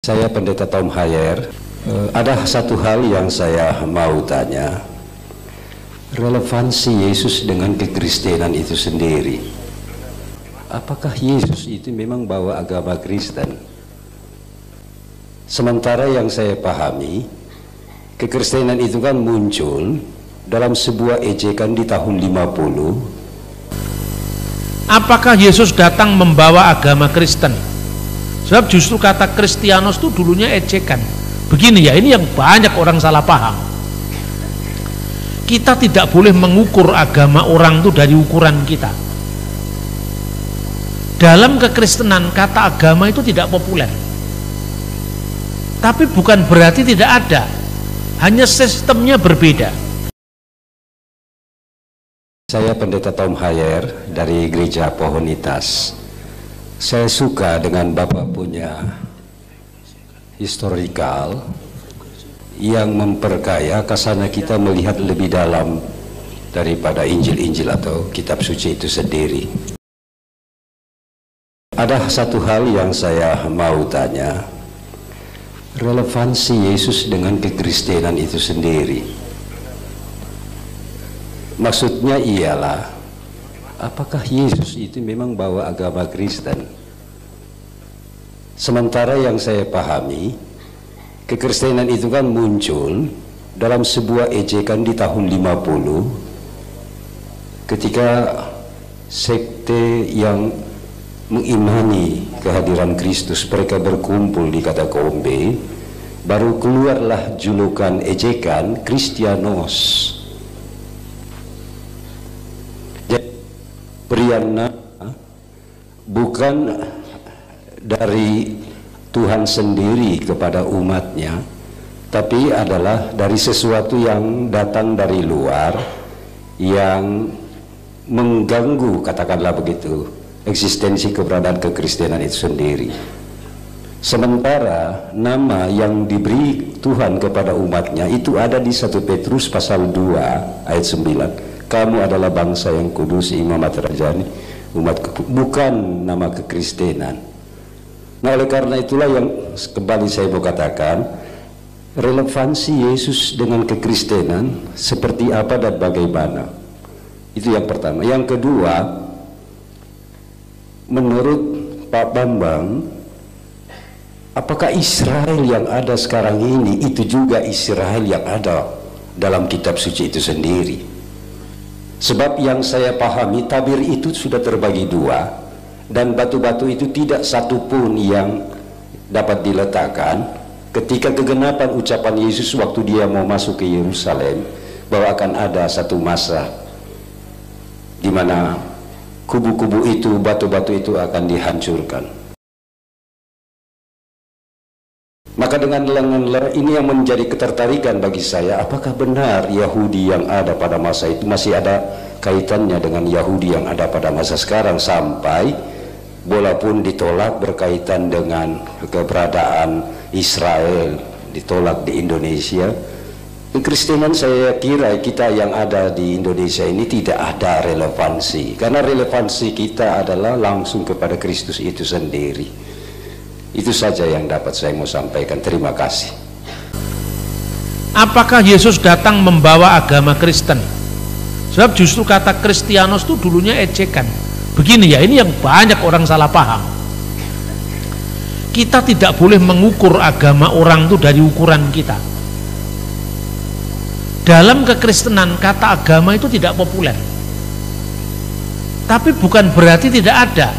Saya Pendeta Tom Hayer. Ada satu hal yang saya mau tanya. Relevansi Yesus dengan kekristenan itu sendiri. Apakah Yesus itu memang bawa agama Kristen? Sementara yang saya pahami, kekristenan itu kan muncul dalam sebuah ejekan di tahun 50. Apakah Yesus datang membawa agama Kristen? Sebab justru kata Kristianos itu dulunya ejekan. Begini ya, ini yang banyak orang salah paham. Kita tidak boleh mengukur agama orang itu dari ukuran kita. Dalam kekristenan kata agama itu tidak populer. Tapi bukan berarti tidak ada. Hanya sistemnya berbeda. Saya Pendeta Tom Hayer dari Gereja Pohonitas. Saya suka dengan Bapak punya historikal yang memperkaya kasana kita melihat lebih dalam daripada Injil-Injil atau kitab suci itu sendiri. Ada satu hal yang saya mau tanya. Relevansi Yesus dengan kekristenan itu sendiri. Maksudnya ialah, apakah Yesus itu memang bawa agama Kristen? Sementara yang saya pahami, kekristenan itu kan muncul dalam sebuah ejekan di tahun 50 ketika sekte yang mengimani kehadiran Kristus mereka berkumpul di katakombe, baru keluarlah julukan ejekan Kristianos. Berian nama bukan dari Tuhan sendiri kepada umatnya, tapi adalah dari sesuatu yang datang dari luar yang mengganggu, katakanlah begitu, eksistensi keberadaan kekristenan itu sendiri. Sementara nama yang diberi Tuhan kepada umatnya itu ada di 1 Petrus pasal 2 ayat 9. Kamu adalah bangsa yang kudus, imamat rajani, umat bukan nama kekristenan. Nah, oleh karena itulah yang kembali saya mau katakan, relevansi Yesus dengan kekristenan seperti apa dan bagaimana. Itu yang pertama. Yang kedua, menurut Pak Bambang, apakah Israel yang ada sekarang ini itu juga Israel yang ada dalam kitab suci itu sendiri? Sebab yang saya pahami, tabir itu sudah terbagi dua, dan batu-batu itu tidak satu pun yang dapat diletakkan ketika kegenapan ucapan Yesus waktu dia mau masuk ke Yerusalem, bahwa akan ada satu masa di mana kubu-kubu itu, batu-batu itu akan dihancurkan. Maka dengan ini yang menjadi ketertarikan bagi saya, apakah benar Yahudi yang ada pada masa itu masih ada kaitannya dengan Yahudi yang ada pada masa sekarang, sampai bola pun ditolak berkaitan dengan keberadaan Israel, ditolak di Indonesia. Kekristenan saya kira kita yang ada di Indonesia ini tidak ada relevansi, karena relevansi kita adalah langsung kepada Kristus itu sendiri. Itu saja yang dapat saya mau sampaikan. Terima kasih. Apakah Yesus datang membawa agama Kristen? Sebab justru kata Kristianos itu dulunya ejekan. Begini ya, ini yang banyak orang salah paham. Kita tidak boleh mengukur agama orang itu dari ukuran kita. Dalam kekristenan kata agama itu tidak populer. Tapi bukan berarti tidak ada.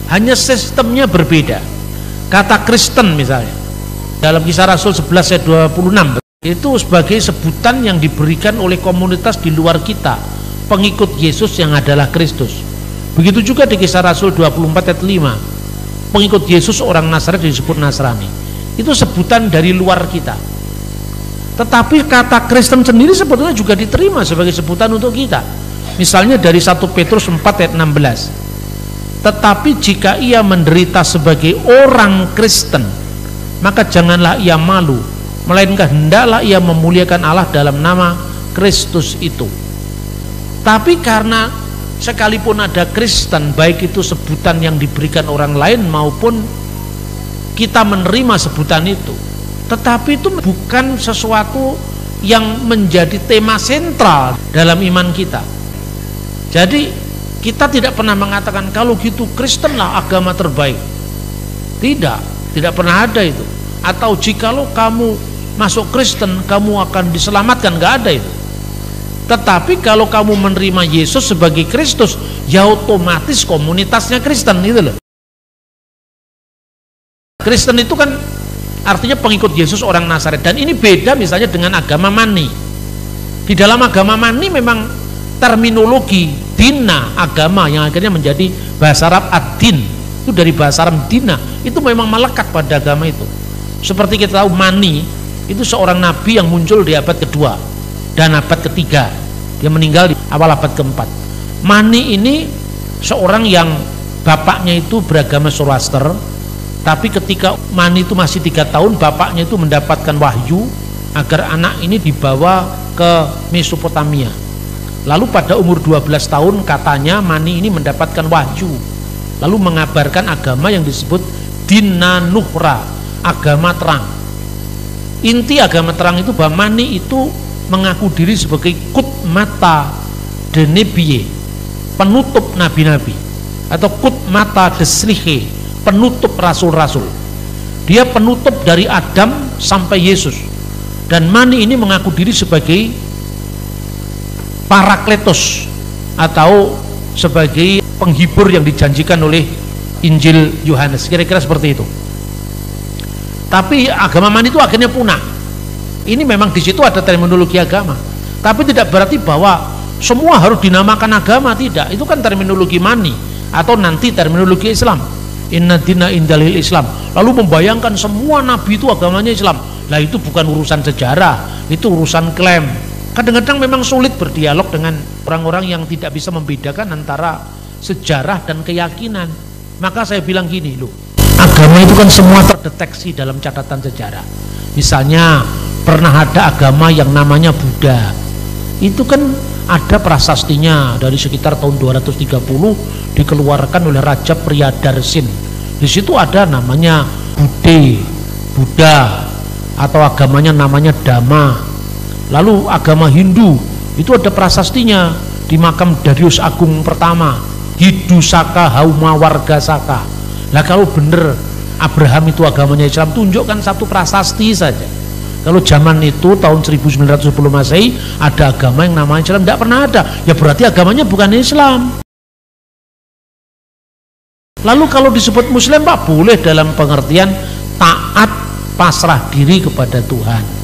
Hanya sistemnya berbeda. Kata Kristen misalnya dalam Kisah Rasul 11 ayat 26 itu sebagai sebutan yang diberikan oleh komunitas di luar kita, pengikut Yesus yang adalah Kristus. Begitu juga di Kisah Rasul 24 ayat 5, pengikut Yesus orang Nazaret disebut Nasrani. Itu sebutan dari luar kita. Tetapi kata Kristen sendiri sebetulnya juga diterima sebagai sebutan untuk kita. Misalnya dari 1 Petrus 4 ayat 16, tetapi jika ia menderita sebagai orang Kristen, maka janganlah ia malu, melainkan hendaklah ia memuliakan Allah dalam nama Kristus itu. Tapi karena sekalipun ada Kristen, baik itu sebutan yang diberikan orang lain maupun kita menerima sebutan itu, tetapi itu bukan sesuatu yang menjadi tema sentral dalam iman kita. Jadi kita tidak pernah mengatakan kalau gitu Kristenlah agama terbaik. Tidak pernah ada itu. Atau jikalau kamu masuk Kristen kamu akan diselamatkan, nggak ada itu. Tetapi kalau kamu menerima Yesus sebagai Kristus, ya otomatis komunitasnya Kristen gitu loh. Kristen itu kan artinya pengikut Yesus orang Nazaret, dan ini beda misalnya dengan agama Mani. Di dalam agama Mani memang terminologi dina, agama yang akhirnya menjadi bahasa Arab ad-din, itu dari bahasa Arab dina, itu memang melekat pada agama itu. Seperti kita tahu Mani itu seorang nabi yang muncul di abad kedua dan abad ketiga, dia meninggal di awal abad keempat. Mani ini seorang yang bapaknya itu beragama Zoroaster, tapi ketika Mani itu masih 3 tahun, bapaknya itu mendapatkan wahyu agar anak ini dibawa ke Mesopotamia. Lalu pada umur 12 tahun katanya Mani ini mendapatkan wahyu, lalu mengabarkan agama yang disebut Dinanuhra, agama terang. Inti agama terang itu bahwa Mani itu mengaku diri sebagai Kutmata Denebie, penutup nabi-nabi, atau Kutmata Deslihe, penutup rasul-rasul. Dia penutup dari Adam sampai Yesus. Dan Mani ini mengaku diri sebagai Parakletos, atau sebagai penghibur yang dijanjikan oleh Injil Yohanes, kira-kira seperti itu. Tapi agama Mani itu akhirnya punah. Ini memang di situ ada terminologi agama, tapi tidak berarti bahwa semua harus dinamakan agama, tidak. Itu kan terminologi Mani, atau nanti terminologi Islam. Inna dina indalil Islam. Lalu membayangkan semua nabi itu agamanya Islam. Lah itu bukan urusan sejarah, itu urusan klaim. Kadang-kadang memang sulit berdialog dengan orang-orang yang tidak bisa membedakan antara sejarah dan keyakinan. Maka saya bilang gini loh, agama itu kan semua terdeteksi dalam catatan sejarah. Misalnya pernah ada agama yang namanya Buddha, itu kan ada prasastinya dari sekitar tahun 230 dikeluarkan oleh Raja Priyadarsin. Di situ ada namanya Buddha, atau agamanya namanya Dhamma. Lalu agama Hindu itu ada prasastinya di makam Darius Agung pertama, Hidusaka Hauma Wargasaka. Lah kalau bener Abraham itu agamanya Islam, tunjukkan satu prasasti saja. Kalau zaman itu tahun 1910 Masehi ada agama yang namanya Islam, tidak pernah ada, ya berarti agamanya bukan Islam. Lalu kalau disebut Muslim Pak, boleh dalam pengertian taat, pasrah diri kepada Tuhan.